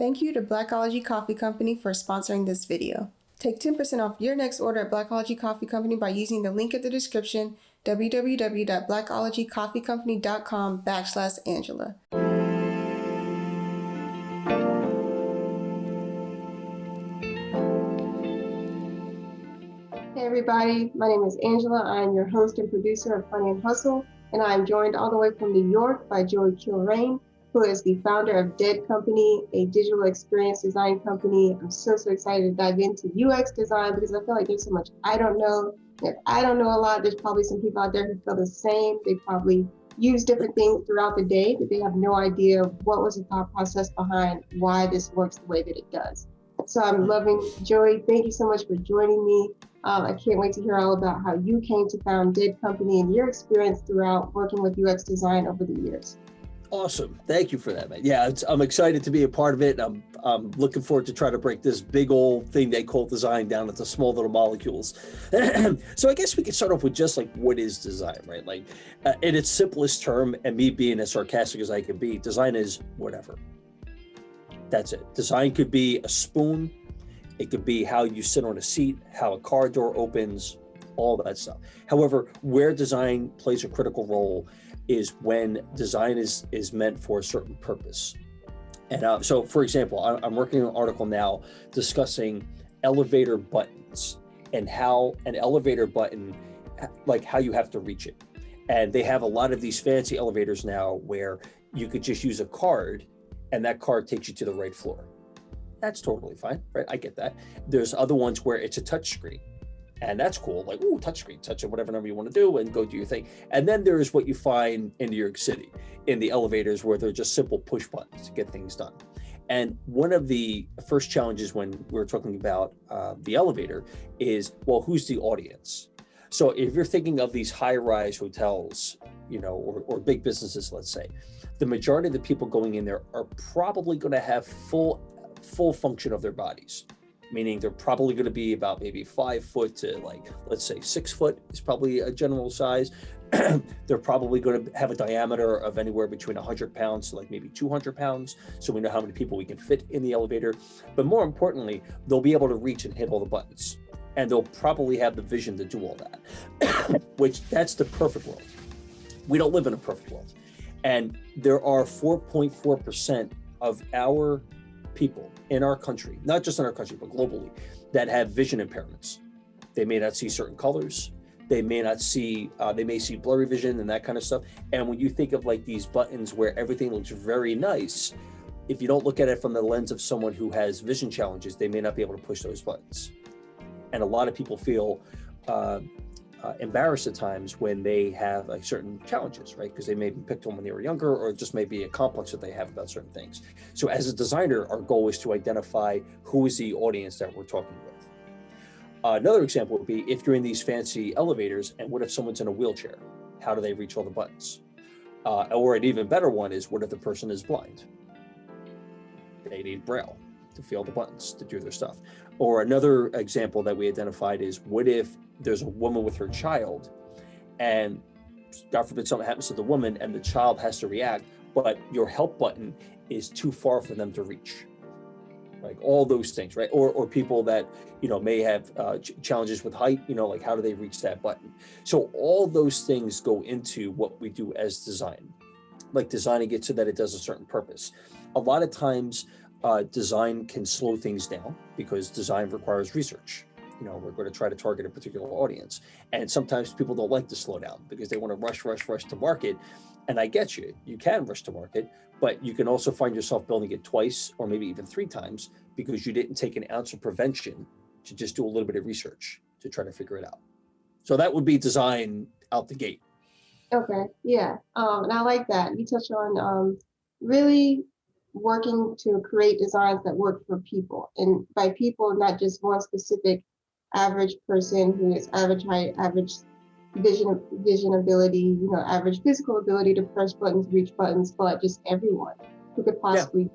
Thank you to Blackology Coffee Company for sponsoring this video. Take 10% off your next order at Blackology Coffee Company by using the link in the description, www.blackologycoffeecompany.com/Angela. Hey everybody, my name is Angela. I am your host and producer of Funny and Hustle, and I am joined all the way from New York by Joey Kilrain, who is the founder of Dead Company, a digital experience design company. I'm so excited to dive into UX design because I feel like there's so much I don't know. If I don't know a lot, there's probably some people out there who feel the same. They probably use different things throughout the day, but they have no idea what was the thought process behind why this works the way that it does. So I'm loving, Joey, thank you so much for joining me. I can't wait to hear all about how you came to found Dead Company and your experience throughout working with UX design over the years. Awesome. Thank you for that, man. Yeah, I'm excited to be a part of it. I'm looking forward to try to break this big old thing they call design down into small little molecules. So I guess we could start off with just like, what is design, right? Like in its simplest term, and me being as sarcastic as I can be, design is whatever. That's it. Design could be a spoon. It could be how you sit on a seat, how a car door opens, all that stuff. However, where design plays a critical role is when design is meant for a certain purpose. And so, for example, I'm working on an article now discussing elevator buttons and how an elevator button, like how you have to reach it. And they have a lot of these fancy elevators now where you could just use a card and that card takes you to the right floor. That's totally fine, right? I get that. There's other ones where it's a touch screen. And that's cool, like, ooh, touchscreen, touch it, whatever number you want to do and go do your thing. And then there's what you find in New York City, in the elevators where they're just simple push buttons to get things done. And one of the first challenges when we're talking about the elevator is, well, who's the audience? So if you're thinking of these high-rise hotels, you know, or big businesses, let's say, the majority of the people going in there are probably going to have full function of their bodies. Meaning they're probably going to be about maybe 5 foot to, like, let's say 6 foot is probably a general size. They're probably going to have a diameter of anywhere between 100 pounds to like maybe 200 pounds. So we know how many people we can fit in the elevator. But more importantly, they'll be able to reach and hit all the buttons. And they'll probably have the vision to do all that, which that's the perfect world. We don't live in a perfect world. And there are 4.4% of our people in our country, not just in our country, but globally, that have vision impairments. They may not see certain colors. They may not see, they may see blurry vision and that kind of stuff. And when you think of like these buttons where everything looks very nice, if you don't look at it from the lens of someone who has vision challenges, they may not be able to push those buttons. And a lot of people feel embarrassed at times when they have like certain challenges, right? Because they may be picked on when they were younger, or just maybe a complex that they have about certain things. So as a designer, our goal is to identify who is the audience that we're talking with. Another example would be if you're in these fancy elevators, and what if someone's in a wheelchair? How do they reach all the buttons? Or an even better one is, what if the person is blind? They need Braille to feel the buttons, to do their stuff. Or another example that we identified is, what if there's a woman with her child and God forbid something happens to the woman and the child has to react, but your help button is too far for them to reach. Like all those things, right? Or people that, you know, may have challenges with height, you know, like how do they reach that button? So all those things go into what we do as design, like designing it so that it does a certain purpose. A lot of times design can slow things down because design requires research. You know, we're going to try to target a particular audience. And sometimes people don't like to slow down because they want to rush to market. And I get you, you can rush to market, but you can also find yourself building it twice or maybe even 3 times because you didn't take an ounce of prevention to just do a little bit of research to try to figure it out. So that would be design out the gate. Okay, yeah, and I like that. You touched on really working to create designs that work for people. And by people, not just one specific average person who is average height, average vision ability, you know, average physical ability to press buttons, reach buttons, but just everyone who could possibly,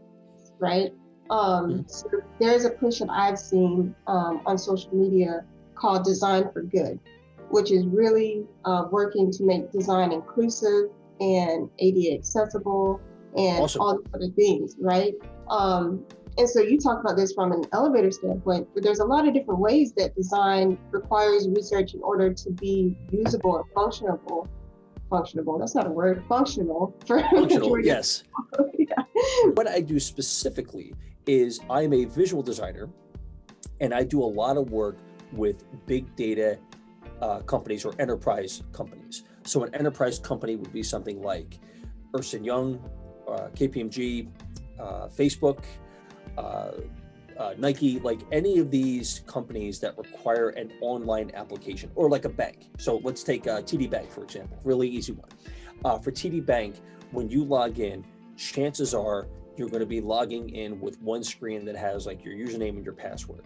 right? So there's a push that I've seen on social media called Design for Good, which is really working to make design inclusive and ADA accessible and all these other things, right? And so you talk about this from an elevator standpoint, but there's a lot of different ways that design requires research in order to be usable and functional. That's not a word. Functional for Functional, yes. Yeah. What I do specifically is I'm a visual designer, and I do a lot of work with big data companies or enterprise companies. So an enterprise company would be something like Ernst & Young, KPMG, Facebook, Nike, like any of these companies that require an online application, or like a bank. So let's take TD Bank, for example, really easy one. For TD Bank, when you log in, chances are you're going to be logging in with one screen that has like your username and your password.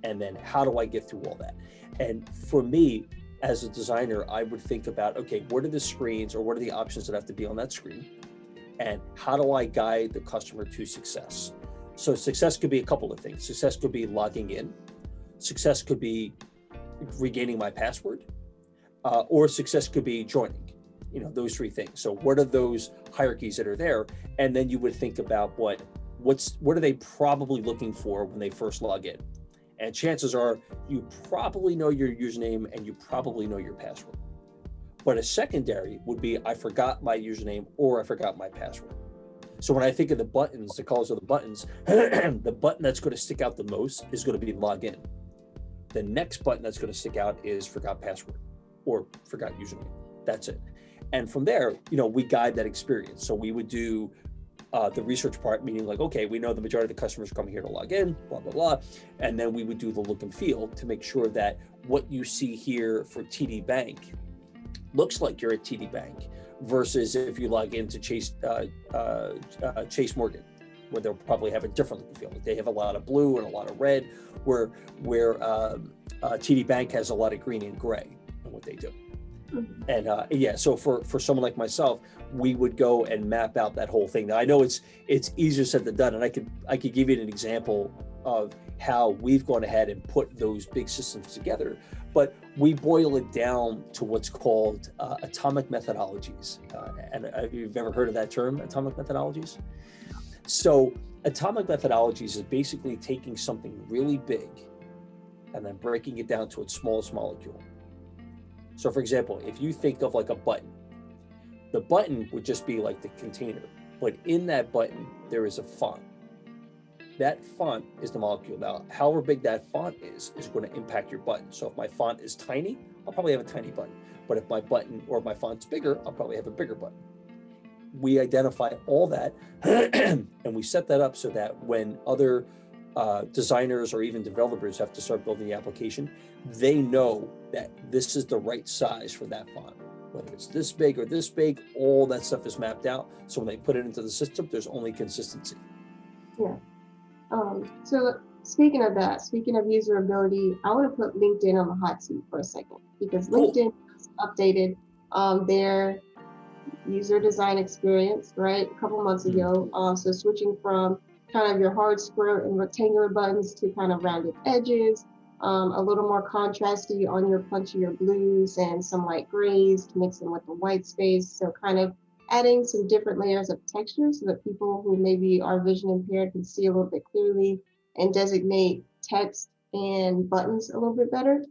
And then how do I get through all that? And for me, as a designer, I would think about, okay, what are the screens or what are the options that have to be on that screen? And how do I guide the customer to success? So success could be a couple of things. Success could be logging in. Success could be regaining my password, or success could be joining, those three things. So what are those hierarchies that are there? And then you would think about what are they probably looking for when they first log in? And chances are you probably know your username and you probably know your password. But a secondary would be, I forgot my username or I forgot my password. So when I think of the buttons, the colors of the buttons, the button that's going to stick out the most is going to be login. The next button that's going to stick out is forgot password or forgot username. That's it. And from there, we guide that experience. So we would do the research part, meaning like, okay, we know the majority of the customers are coming here to log in, blah, blah, blah. And then we would do the look and feel to make sure that what you see here for TD Bank looks like you're at TD Bank versus if you log into Chase Morgan, where they'll probably have a different look and feel. Like they have a lot of blue and a lot of red, where TD Bank has a lot of green and gray in what they do. And so for someone like myself, we would go and map out that whole thing. Now I know it's easier said than done, and I could give you an example of how we've gone ahead and put those big systems together, but we boil it down to what's called atomic methodologies. And if you've ever heard of that term, atomic methodologies. So atomic methodologies is basically taking something really big and then breaking it down to its smallest molecule. So for example, if you think of like a button, the button would just be like the container, but in that button, there is a font. That font is the molecule. Now, however big that font is going to impact your button. So if my font is tiny, I'll probably have a tiny button. But if my button or my font's bigger, I'll probably have a bigger button. We identify all that and we set that up so that when other designers or even developers have to start building the application, they know that this is the right size for that font. Whether it's this big or this big, all that stuff is mapped out. So when they put it into the system, there's only consistency. Yeah. So speaking of usability, I want to put LinkedIn on the hot seat for a second, because LinkedIn has updated their user design experience, right, a couple months ago. So switching from kind of your hard square and rectangular buttons to kind of rounded edges, a little more contrasty on your punchier blues and some light grays to mix in with the white space. So kind of adding some different layers of texture so that people who maybe are vision impaired can see a little bit clearly and designate text and buttons a little bit better.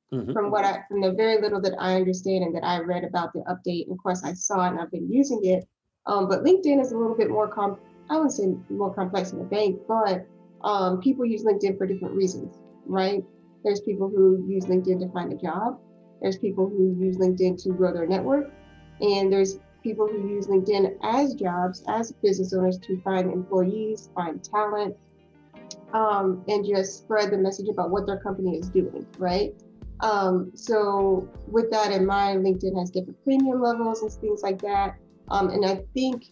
From the very little that I understand and that I read about the update, and of course I saw it and I've been using it. But LinkedIn is a little bit more I wouldn't say more complex than a bank, but people use LinkedIn for different reasons, right? There's people who use LinkedIn to find a job. There's people who use LinkedIn to grow their network. And there's people who use LinkedIn as jobs, as business owners, to find employees, find talent, and just spread the message about what their company is doing, right? So with that in mind, LinkedIn has different premium levels and things like that. And I think,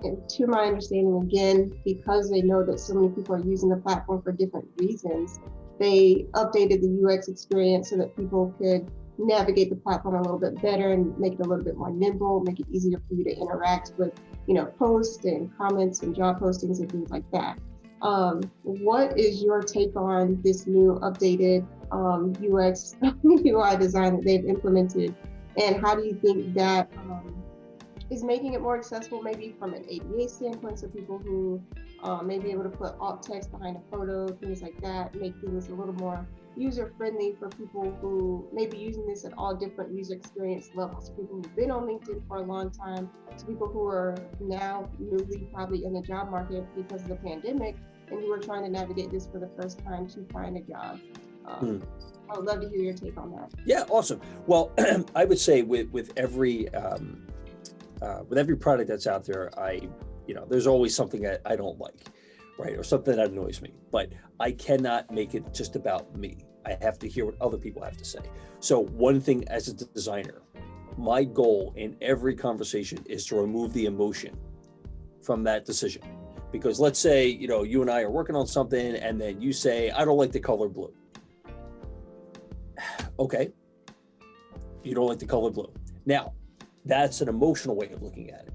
to my understanding, again, because they know that so many people are using the platform for different reasons, they updated the UX experience so that people could navigate the platform a little bit better and make it a little bit more nimble, make it easier for you to interact with, posts and comments and job postings and things like that. What is your take on this new updated UX UI design that they've implemented, and how do you think that is making it more accessible, maybe from an ADA standpoint, so people who may be able to put alt text behind a photo, things like that, make things a little more user friendly for people who may be using this at all different user experience levels. People who've been on LinkedIn for a long time, to people who are now newly probably in the job market because of the pandemic and who are trying to navigate this for the first time to find a job. I would love to hear your take on that. Yeah, awesome. Well, I would say with every product that's out there, there's always something I don't like, right? Or something that annoys me, but I cannot make it just about me. I have to hear what other people have to say. So one thing as a designer, my goal in every conversation is to remove the emotion from that decision. Because let's say, you and I are working on something and then you say, I don't like the color blue. Okay, you don't like the color blue. Now, that's an emotional way of looking at it.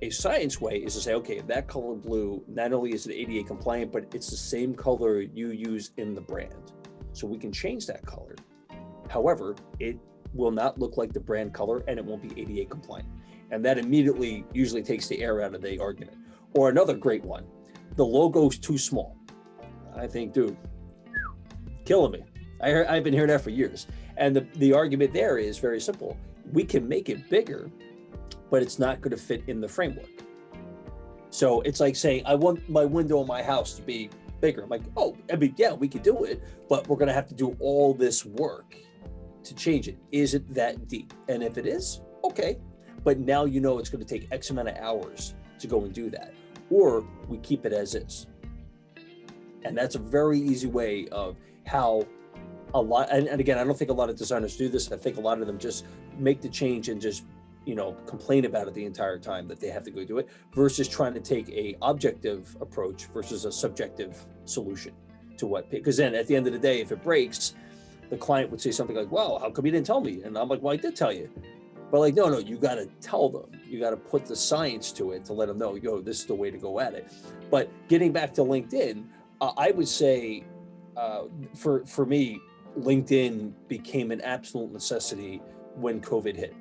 A science way is to say, okay, that color blue, not only is it ADA compliant, but it's the same color you use in the brand. So we can change that color. However, it will not look like the brand color and it won't be ADA compliant. And that immediately usually takes the air out of the argument. Or another great one, the logo's too small. I think, dude, killing me. I've been hearing that for years. And the argument there is very simple. We can make it bigger, but it's not going to fit in the framework. So it's like saying, I want my window in my house to be bigger. I'm like, yeah, we could do it, but we're going to have to do all this work to change it. Is it that deep? And if it is, okay. But now it's going to take X amount of hours to go and do that. Or we keep it as is. And that's a very easy way of how a lot, and again, I don't think a lot of designers do this. I think a lot of them just make the change and just, complain about it the entire time that they have to go do it, versus trying to take a objective approach versus a subjective solution to what, because then at the end of the day, if it breaks, the client would say something like, well, how come you didn't tell me? And I'm like, well, I did tell you. But like, no, you got to tell them. You got to put the science to it to let them know, this is the way to go at it. But getting back to LinkedIn, I would say for me, LinkedIn became an absolute necessity when COVID hit.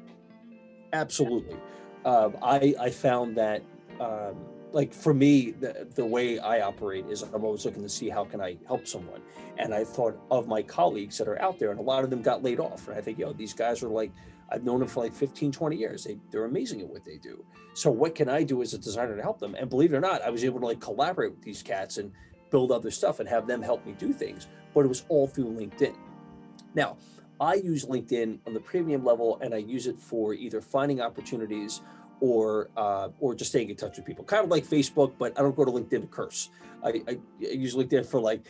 Absolutely. I found that, like for me, the way I operate is I'm always looking to see how can I help someone. And I thought of my colleagues that are out there, and a lot of them got laid off. And I think, these guys are like, I've known them for like 15, 20 years. They're amazing at what they do. So what can I do as a designer to help them? And believe it or not, I was able to like collaborate with these cats and build other stuff and have them help me do things. But it was all through LinkedIn. Now, I use LinkedIn on the premium level, and I use it for either finding opportunities or just staying in touch with people. Kind of like Facebook, but I don't go to LinkedIn to curse. I use LinkedIn for like,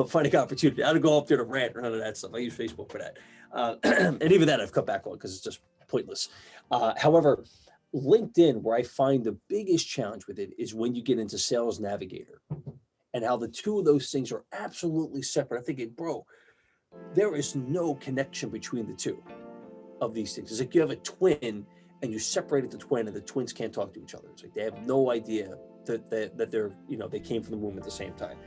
finding opportunity. I don't go up there to rant or none of that stuff. I use Facebook for that. And even that I've cut back on because it's just pointless. However, LinkedIn, where I find the biggest challenge with it is when you get into Sales Navigator and how the two of those things are absolutely separate. I'm thinking, bro, there is no connection between the two of these things. It's like you have a twin and you separated the twin and the twins can't talk to each other. It's like they have no idea that they're, they came from the womb at the same time.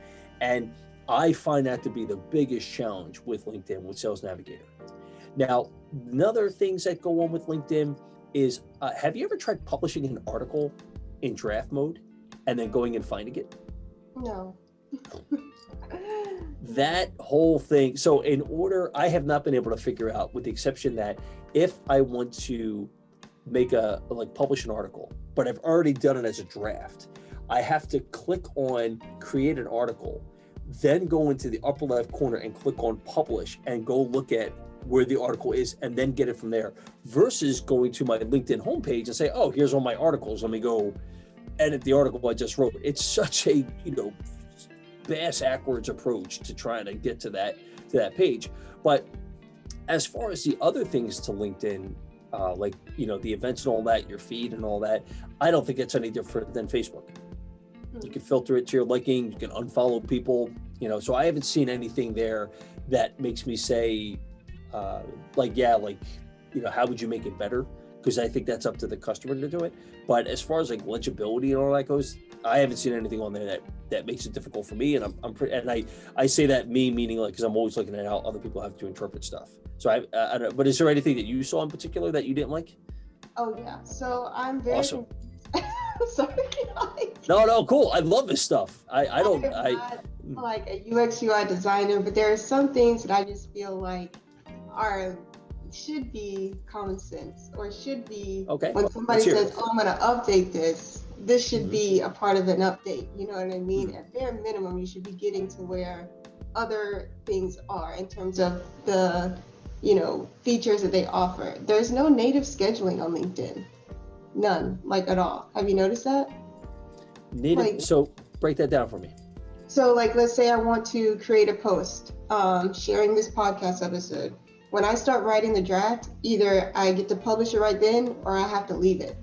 And I find that to be the biggest challenge with LinkedIn, with Sales Navigator. Now, another things that go on with LinkedIn is, have you ever tried publishing an article in draft mode and then going and finding it? No. That whole thing. So I have not been able to figure out, with the exception that if I want to make publish an article, but I've already done it as a draft, I have to click on create an article, then go into the upper left corner and click on publish and go look at where the article is and then get it from there, versus going to my LinkedIn homepage and say, oh, here's all my articles. Let me go edit the article I just wrote. It's such a, bass-ackwards approach to trying to get to that page. But as far as the other things to LinkedIn, the events and all that, your feed and all that, I don't think it's any different than Facebook. You can filter it to your liking, you can unfollow people, so I haven't seen anything there that makes me say, how would you make it better? Because I think that's up to the customer to do it. But as far as like legibility and all that goes, I haven't seen anything on there that makes it difficult for me. And I say that meaning like, because I'm always looking at how other people have to interpret stuff. So I don't know, but is there anything that you saw in particular that you didn't like? Oh yeah. So I'm very Awesome. sorry. No, cool. I love this stuff. I'm not like a UX UI designer, but there are some things that I just feel like are should be common sense, or should be Okay, when let's somebody hear it. says, "Oh, I'm going to update this." This should Hmm. be a part of an update. You know what I mean? Hmm. At bare minimum, you should be getting to where other things are in terms of the, features that they offer. There's no native scheduling on LinkedIn. None, like at all. Have you noticed that? Native. Like, So break that down for me. so, like, let's say I want to create a post sharing this podcast episode. When I start writing the draft, either I get to publish it right then or I have to leave it.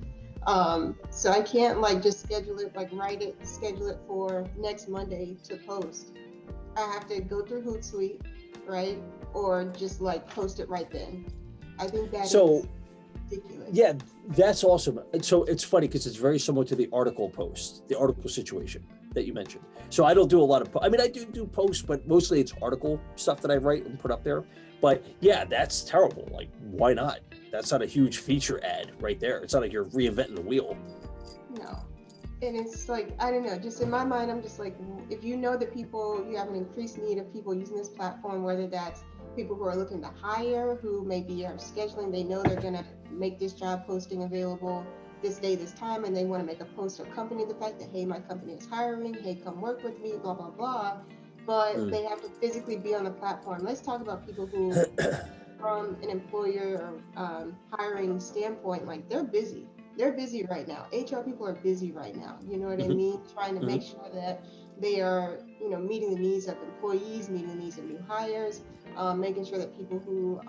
So I can't like just schedule it, like write it, schedule it for next Monday to post. I have to go through Hootsuite, right? Or just like post it right then. I think that So is ridiculous. yeah, that's awesome. And so it's funny because it's very similar to the article post, the article situation that you mentioned. So I don't do a lot of, I mean, I do posts, but mostly it's article stuff that I write and put up there. But yeah, that's terrible. Like, why not? That's not a huge feature ad right there. It's not like you're reinventing the wheel. No. And it's like, I don't know, just in my mind, I'm just like, if you know that you have an increased need of people using this platform, whether that's people who are looking to hire, who maybe are scheduling, they know they're going to make this job posting available this day, this time, and they want to make a post or accompany the fact that, hey, my company is hiring, hey, come work with me, blah, blah, blah. But Mm. they have to physically be on the platform. Let's talk about people who, from an employer or hiring standpoint, like they're busy. They're busy right now. HR people are busy right now. You know what I Hmm. mean? Trying to Hmm. make sure that they are, meeting the needs of employees, meeting the needs of new hires, making sure that people who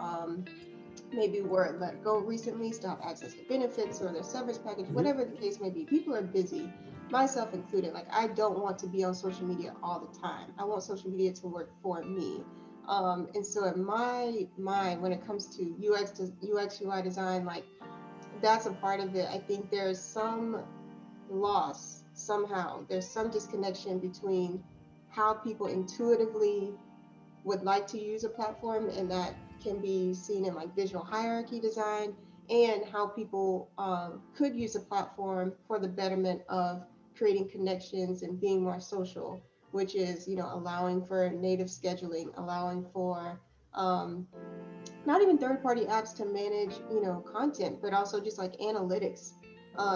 maybe were let go recently still have access to benefits or their severance package, Hmm. whatever the case may be. People are busy, myself included. Like, I don't want to be on social media all the time. I want social media to work for me. And so in my mind, when it comes to UX UI design, like that's a part of it. I think there's some loss somehow. There's some disconnection between how people intuitively would like to use a platform, and that can be seen in like visual hierarchy design, and how people could use a platform for the betterment of creating connections and being more social, which is allowing for native scheduling, allowing for not even third-party apps to manage content, but also just like analytics.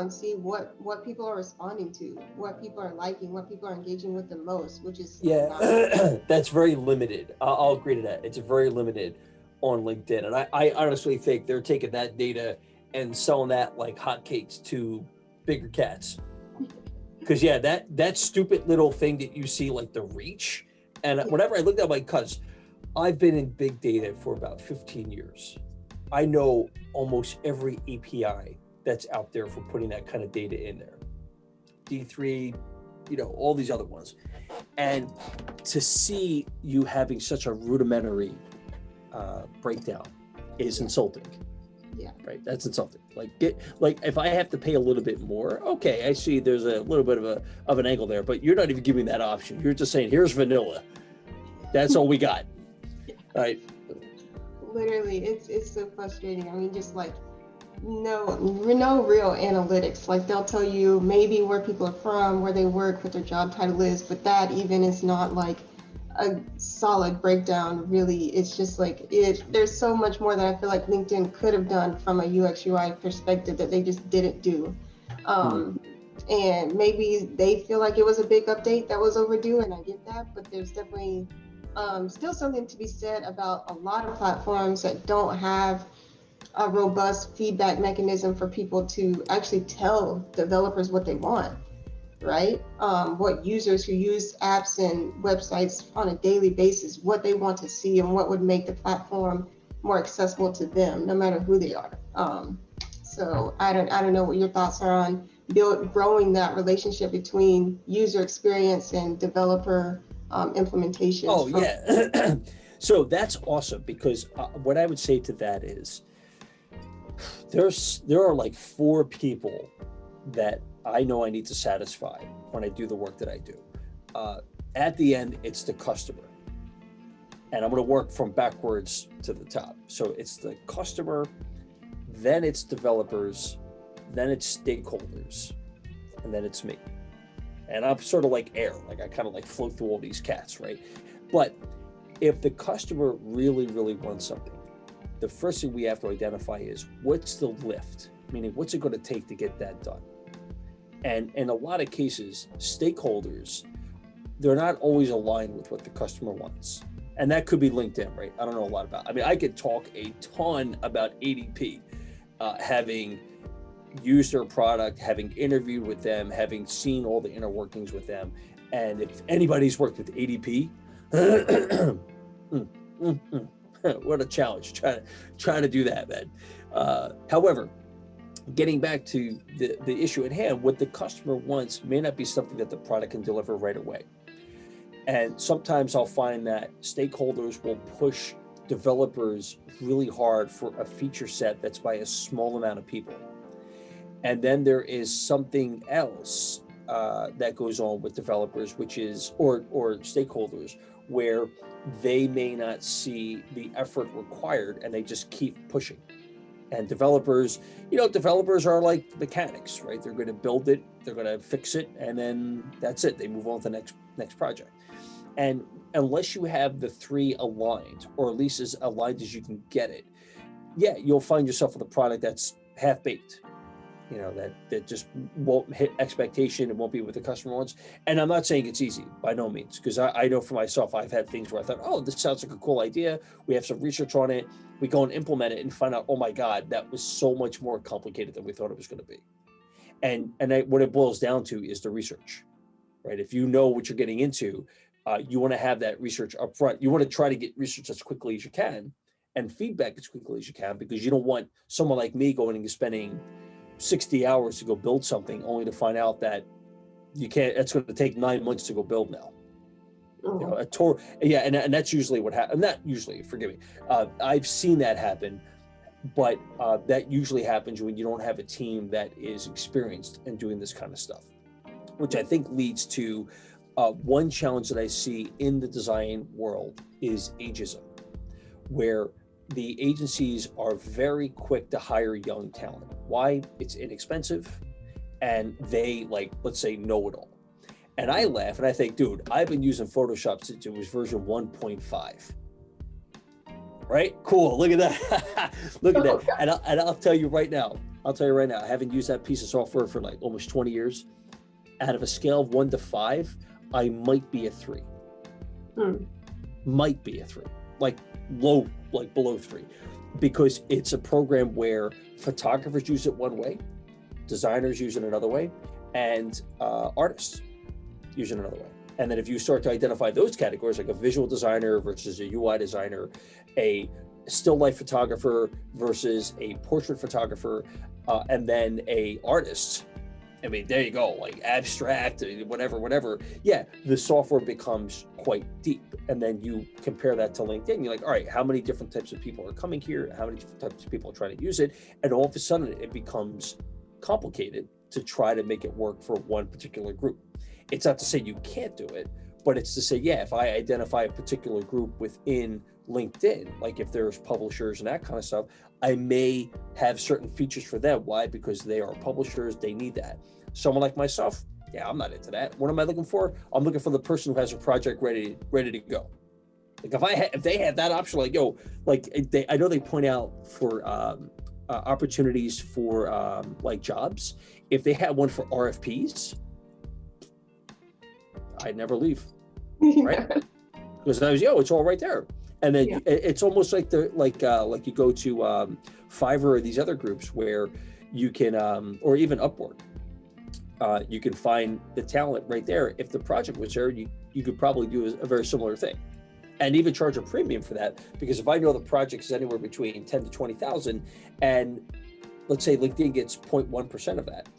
See what people are responding to, what people are liking, what people are engaging with the most, which is not. Yeah, that's very limited. I'll agree to that. It's very limited on LinkedIn. And I honestly think they're taking that data and selling that like hotcakes to bigger cats. Because yeah, that stupid little thing that you see, like the reach. And whenever I look at my cuts, I've been in big data for about 15 years. I know almost every API that's out there for putting that kind of data in there. D3, all these other ones. And to see you having such a rudimentary breakdown is insulting. Yeah. Right. That's insulting. Like if I have to pay a little bit more, okay, I see there's a little bit of an angle there, but you're not even giving that option. You're just saying, here's vanilla. That's all we got. Right. Literally, it's so frustrating. I mean, just like no real analytics. Like they'll tell you maybe where people are from, where they work, what their job title is, but that even is not like a solid breakdown. Really, it's just like there's so much more that I feel like LinkedIn could have done from a UX UI perspective that they just didn't do. And maybe they feel like it was a big update that was overdue, and I get that, but there's definitely still something to be said about a lot of platforms that don't have a robust feedback mechanism for people to actually tell developers what they want, right? What users who use apps and websites on a daily basis, what they want to see and what would make the platform more accessible to them, no matter who they are. So I don't know what your thoughts are on growing that relationship between user experience and developer implementations. Oh, yeah. So that's awesome because what I would say to that is there are like 4 people that I know I need to satisfy when I do the work that I do. At the end, it's the customer. And I'm going to work from backwards to the top. So it's the customer, then it's developers, then it's stakeholders, and then it's me. And I'm sort of like air, like I kind of like float through all these cats, right? But if the customer really, really wants something, the first thing we have to identify is what's the lift? Meaning, what's it going to take to get that done? And in a lot of cases, stakeholders, they're not always aligned with what the customer wants. And that could be LinkedIn, right? I don't know a lot about. I mean, I could talk a ton about ADP, having used their product, having interviewed with them, having seen all the inner workings with them. And if anybody's worked with ADP, what a challenge try to do that, man. However, getting back to the issue at hand, what the customer wants may not be something that the product can deliver right away. And sometimes I'll find that stakeholders will push developers really hard for a feature set that's by a small amount of people. And then there is something else that goes on with developers, which is, or stakeholders, where they may not see the effort required and they just keep pushing. And developers, developers are like mechanics, right? They're going to build it, they're going to fix it, and then that's it. They move on to the next project. And unless you have the three aligned, or at least as aligned as you can get it, yeah, you'll find yourself with a product that's half-baked, that just won't hit expectation and won't be what the customer wants. And I'm not saying it's easy, by no means, because I know for myself, I've had things where I thought, oh, this sounds like a cool idea. We have some research on it. We go and implement it and find out, oh my God, that was so much more complicated than we thought it was going to be. And what it boils down to is the research, right? If you know what you're getting into, you want to have that research up front. You want to try to get research as quickly as you can and feedback as quickly as you can, because you don't want someone like me going and spending 60 hours to go build something only to find out that you can't, it's going to take 9 months to go build now. And that's usually what happens. Not usually, forgive me. I've seen that happen, but that usually happens when you don't have a team that is experienced in doing this kind of stuff, which I think leads to one challenge that I see in the design world is ageism, where the agencies are very quick to hire young talent. Why? It's inexpensive, and they, like, let's say, know it all. And I laugh and I think, dude, I've been using Photoshop since it was version 1.5. Right? Cool. Look at that. Look at that. And I'll tell you right now, I haven't used that piece of software for like almost 20 years. Out of a scale of 1 to 5, I might be a 3. Might be a 3. Like low, like below 3. Because it's a program where photographers use it one way, designers use it another way, and artists use it another way. And then if you start to identify those categories, like a visual designer versus a UI designer, a still life photographer versus a portrait photographer, and then a artist, I mean, there you go, like abstract, whatever. Yeah, the software becomes quite deep. And then you compare that to LinkedIn. You're like, all right, how many different types of people are coming here? How many different types of people are trying to use it? And all of a sudden it becomes complicated to try to make it work for one particular group. It's not to say you can't do it, but it's to say, yeah, if I identify a particular group within LinkedIn, like if there's publishers and that kind of stuff, I may have certain features for them. Why? Because they are publishers, they need that. Someone like myself, yeah, I'm not into that. What am I looking for? I'm looking for the person who has a project ready to go. Like if they have that option, like, yo, like I know they point out for opportunities for like jobs. If they had one for RFPs, I'd never leave, right? Because I was, it's all right there. And then it's almost like like you go to Fiverr or these other groups where you can, or even Upwork, you can find the talent right there. If the project was there, you could probably do a very similar thing, and even charge a premium for that. Because if I know the project is anywhere between 10 to 20,000, and let's say LinkedIn gets 0.1% of that,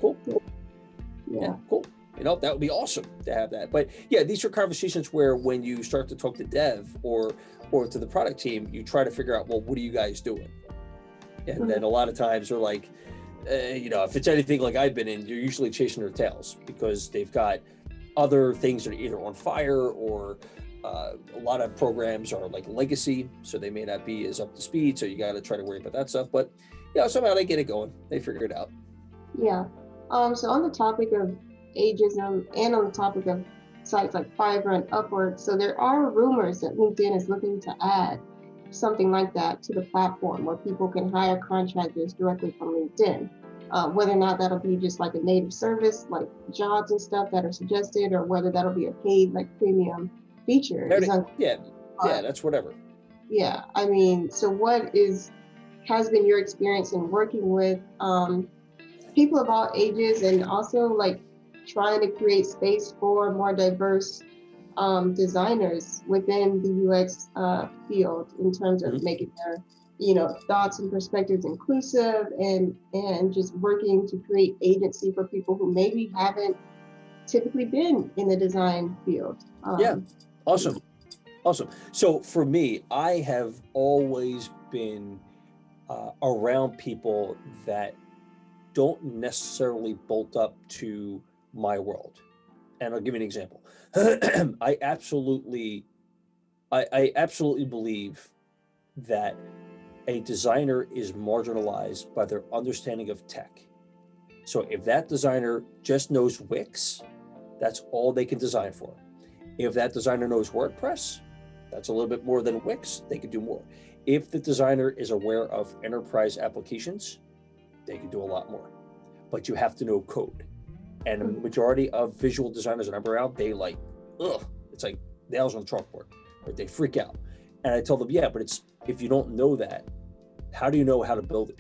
cool. Yeah, cool. That would be awesome to have that. But yeah, these are conversations where when you start to talk to dev or to the product team, you try to figure out, well, what are you guys doing? And then a lot of times they're like, if it's anything like I've been in, you're usually chasing their tails because they've got other things that are either on fire or A lot of programs are like legacy, so they may not be as up to speed. So you got to try to worry about that stuff. But yeah, somehow they get it going. They figure it out. Yeah. So on the topic of ageism and on the topic of sites like Fiverr and Upwork, so there are rumors that LinkedIn is looking to add something like that to the platform where people can hire contractors directly from LinkedIn. Whether or not that'll be just like a native service, like jobs and stuff that are suggested, or whether that'll be a paid, like premium feature is yeah, that's whatever. Yeah, I mean, so has been your experience in working with people of all ages and also like trying to create space for more diverse designers within the UX field in terms of making their thoughts and perspectives inclusive and just working to create agency for people who maybe haven't typically been in the design field. Yeah, awesome. So for me, I have always been around people that don't necessarily bolt up to my world. And I'll give you an example. I absolutely believe that a designer is marginalized by their understanding of tech. So if that designer just knows Wix, that's all they can design for. If that designer knows WordPress, that's a little bit more than Wix, they could do more. If the designer is aware of enterprise applications, they could do a lot more. But you have to know code. And the majority of visual designers that I'm around, they like, it's like nails on the chalkboard, right? They freak out. And I tell them, yeah, but if you don't know that, how do you know how to build it?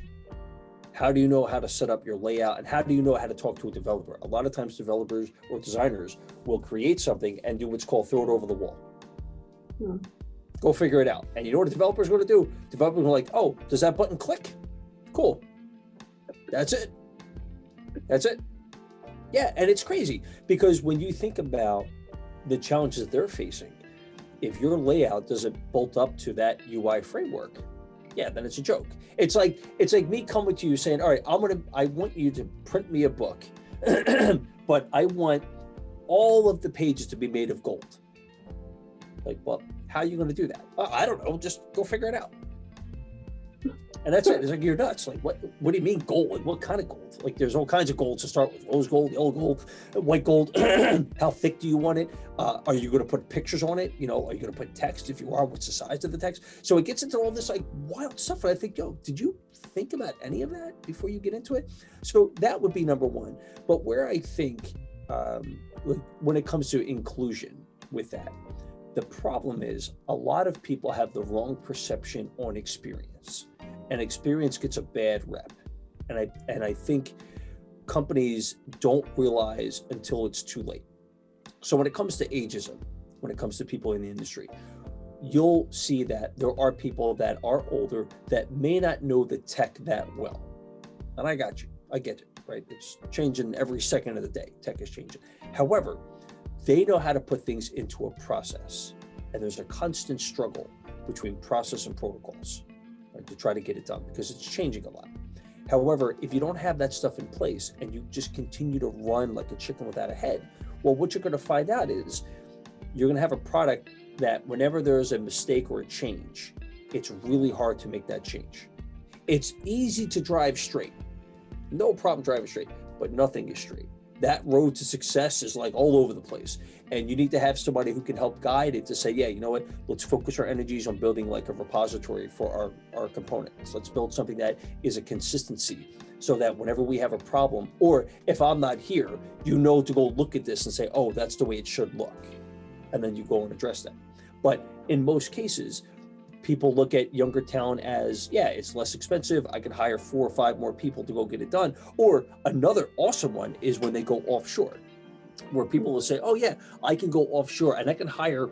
How do you know how to set up your layout? And how do you know how to talk to a developer? A lot of times developers or designers will create something and do what's called throw it over the wall. Go figure it out. And you know what a developer's going to do? Developers are like, oh, does that button click? Cool. That's it. Yeah, and it's crazy because when you think about the challenges they're facing, if your layout doesn't bolt up to that UI framework, yeah, then it's a joke. It's like me coming to you saying, all right, I want you to print me a book, but I want all of the pages to be made of gold. Like, well, how are you going to do that? I don't know. Just go figure it out. And that's it. It's like, you're nuts. Like, what do you mean gold? What kind of gold? Like, there's all kinds of golds to start with. Rose gold, yellow gold, white gold. How thick do you want it? Are you going to put pictures on it? Are you going to put text? If you are, what's the size of the text? So it gets into all this like wild stuff. And I think, did you think about any of that before you get into it? So that would be number one. But where I think, when it comes to inclusion with that, the problem is a lot of people have the wrong perception on experience. And experience gets a bad rep. And I think companies don't realize until it's too late. So when it comes to ageism, when it comes to people in the industry, you'll see that there are people that are older that may not know the tech that well. And I got you. I get it, right? It's changing every second of the day. Tech is changing. However, they know how to put things into a process. And there's a constant struggle between process and protocols, right, to try to get it done because it's changing a lot. However, if you don't have that stuff in place and you just continue to run like a chicken without a head, well, what you're going to find out is you're going to have a product that whenever there's a mistake or a change, it's really hard to make that change. It's easy to drive straight. No problem driving straight, but nothing is straight. That road to success is like all over the place. And you need to have somebody who can help guide it to say, yeah, you know what, let's focus our energies on building like a repository for our components. Let's build something that is a consistency so that whenever we have a problem, or if I'm not here, to go look at this and say, oh, that's the way it should look. And then you go and address that. But in most cases, people look at younger talent as, yeah, it's less expensive. I can hire 4 or 5 more people to go get it done. Or another awesome one is when they go offshore, where people will say, oh yeah, I can go offshore and I can hire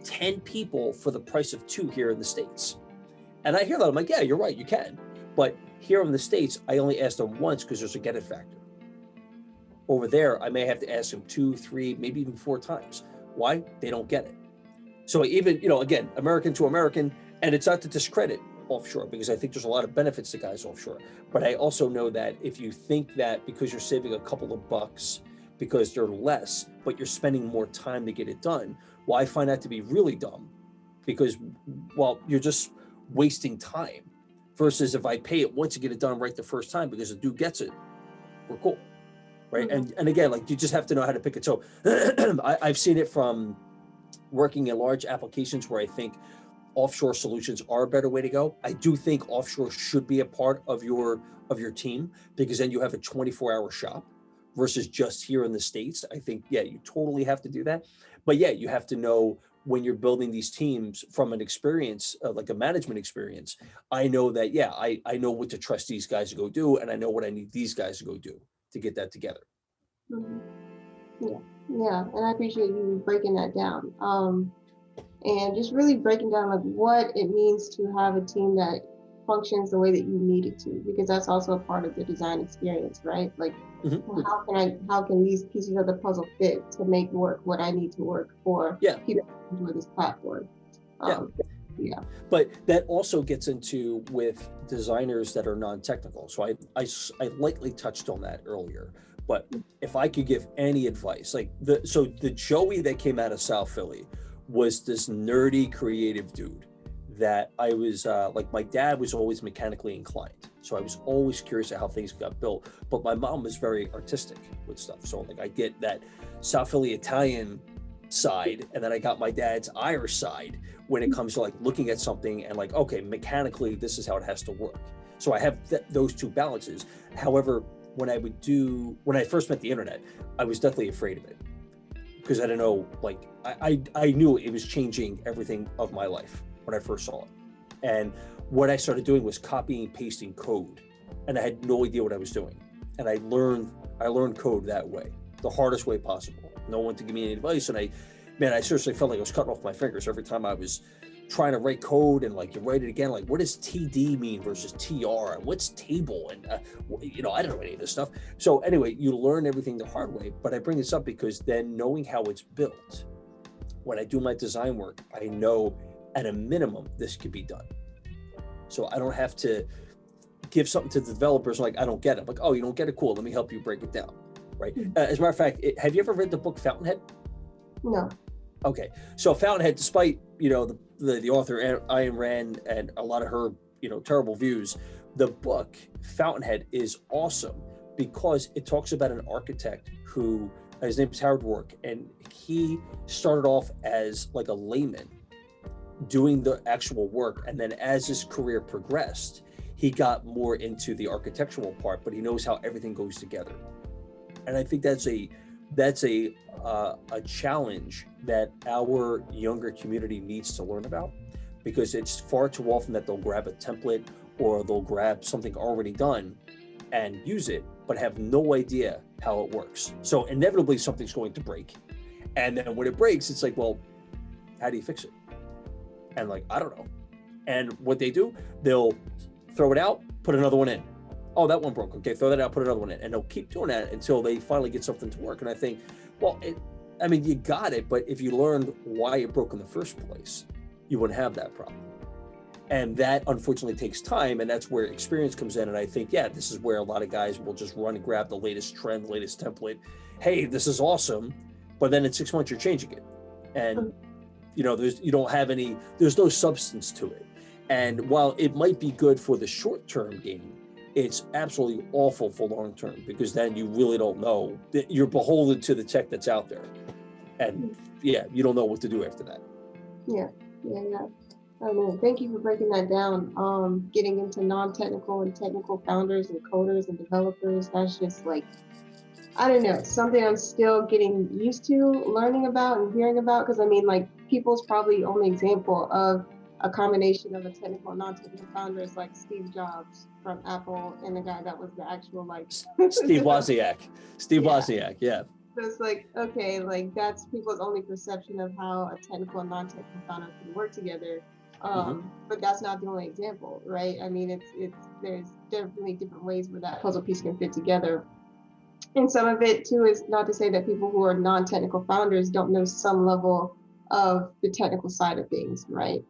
10 people for the price of 2 here in the States. And I hear that, I'm like, yeah, you're right, you can. But here in the States, I only ask them once because there's a get it factor. Over there, I may have to ask them 2, 3, maybe even 4 times. Why? They don't get it. So even, again, American to American, and it's not to discredit offshore because I think there's a lot of benefits to guys offshore. But I also know that if you think that because you're saving a couple of bucks because they're less, but you're spending more time to get it done. Well, I find that to be really dumb because, well, you're just wasting time versus if I pay it once to get it done right the first time because the dude gets it, we're cool, right? And again, like you just have to know how to pick it. So I've seen it from working in large applications where I think offshore solutions are a better way to go. I do think offshore should be a part of your team because then you have a 24-hour shop versus just here in the States. I think, yeah, you totally have to do that. But yeah, you have to know when you're building these teams from an experience, like a management experience, I know that, yeah, I know what to trust these guys to go do, and I know what I need these guys to go do to get that together. Yeah, yeah, and I appreciate you breaking that down. And just really breaking down like what it means to have a team that functions the way that you need it to, because that's also a part of the design experience, right? Like, how can these pieces of the puzzle fit to make work what I need to work for people who enjoy this platform? Yeah. But that also gets into with designers that are non-technical. So I lightly touched on that earlier. But if I could give any advice, like the Joey that came out of South Philly was this nerdy creative dude that I was like, my dad was always mechanically inclined. So I was always curious at how things got built, but my mom was very artistic with stuff. So like I get that South Philly Italian side, and then I got my dad's Irish side when it comes to like looking at something and like, okay, mechanically, this is how it has to work. So I have those two balances. However, when I first met the internet, I was definitely afraid of it because I didn't know, like, I knew it was changing everything of my life when I first saw it. And what I started doing was copying and pasting code, and I had no idea what I was doing. And I learned code that way, the hardest way possible. No one to give me any advice. And I seriously felt like I was cutting off my fingers every time I was trying to write code, and like you write it again, like what does TD mean versus TR, and what's table, and I don't know any of this stuff. So anyway, you learn everything the hard way. But I bring this up because then knowing how it's built, when I do my design work, I know at a minimum this could be done. So I don't have to give something to the developers like I don't get it. Like, oh, you don't get it, cool, let me help you break it down, right? As a matter of fact, have you ever read the book Fountainhead? No. Okay, so Fountainhead, despite the author Ayn Rand and a lot of her terrible views, the book Fountainhead is awesome because it talks about an architect who, his name is Howard Rourke, and he started off as like a layman doing the actual work, and then as his career progressed, he got more into the architectural part, but he knows how everything goes together. And I think that's a challenge that our younger community needs to learn about, because it's far too often that they'll grab a template or they'll grab something already done and use it, but have no idea how it works. So inevitably something's going to break. And then when it breaks, it's like, well, how do you fix it? And like, I don't know. And what they do, they'll throw it out, put another one in. Oh, that one broke. Okay, throw that out, put another one in. And they'll keep doing that until they finally get something to work. And I think, well, you got it, but if you learned why it broke in the first place, you wouldn't have that problem. And that unfortunately takes time, and that's where experience comes in. And I think, yeah, this is where a lot of guys will just run and grab the latest trend, latest template. Hey, this is awesome. But then in 6 months, you're changing it. And, there's no substance to it. And while it might be good for the short-term gain, it's absolutely awful for long-term, because then you really don't know. You're beholden to the tech that's out there. And yeah, you don't know what to do after that. Yeah. I mean, thank you for breaking that down. Getting into non-technical and technical founders and coders and developers, that's just like, I don't know, something I'm still getting used to learning about and hearing about, because I mean, like, people's probably only example of a combination of a technical and non-technical founder is like Steve Jobs from Apple, and the guy that was the actual like Steve Wozniak. Wozniak, yeah. So it's like, okay, like that's people's only perception of how a technical and non-technical founder can work together. But that's not the only example, right? I mean, there's definitely different ways where that puzzle piece can fit together. And some of it too is not to say that people who are non-technical founders don't know some level of the technical side of things, right?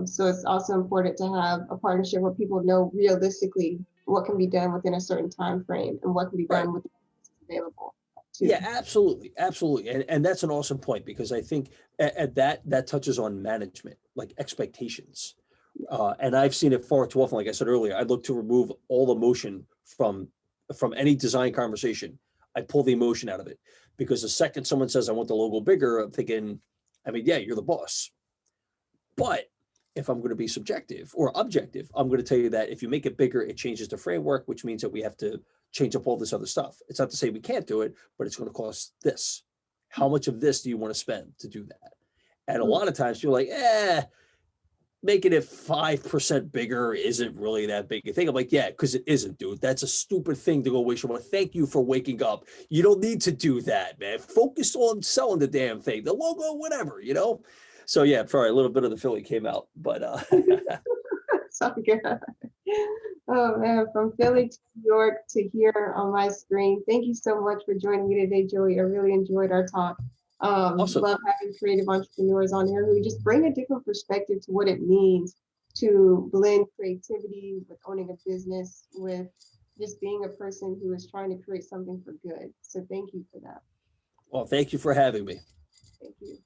So it's also important to have a partnership where people know realistically what can be done within a certain time frame and what can be done with the available. too. Yeah, absolutely, absolutely, and that's an awesome point, because I think at that touches on management, like expectations, and I've seen it far too often. Like I said earlier, I look to remove all emotion from any design conversation. I pull the emotion out of it, because the second someone says I want the logo bigger, I'm thinking, I mean, yeah, you're the boss, but if I'm going to be subjective or objective, I'm going to tell you that if you make it bigger, it changes the framework, which means that we have to change up all this other stuff. It's not to say we can't do it, but it's going to cost this. How much of this do you want to spend to do that? And a lot of times you're like, making it 5% bigger isn't really that big a thing. I'm like, yeah, because it isn't, dude. That's a stupid thing to go waste your money. Thank you for waking up. You don't need to do that, man. Focus on selling the damn thing, the logo, whatever, you know? So yeah, sorry, a little bit of the Philly came out, but So good. Oh man, from Philly to New York to here on my screen. Thank you so much for joining me today, Joey. I really enjoyed our talk. awesome. Love having creative entrepreneurs on here who just bring a different perspective to what it means to blend creativity with owning a business, with just being a person who is trying to create something for good. So thank you for that. Well, thank you for having me. Thank you.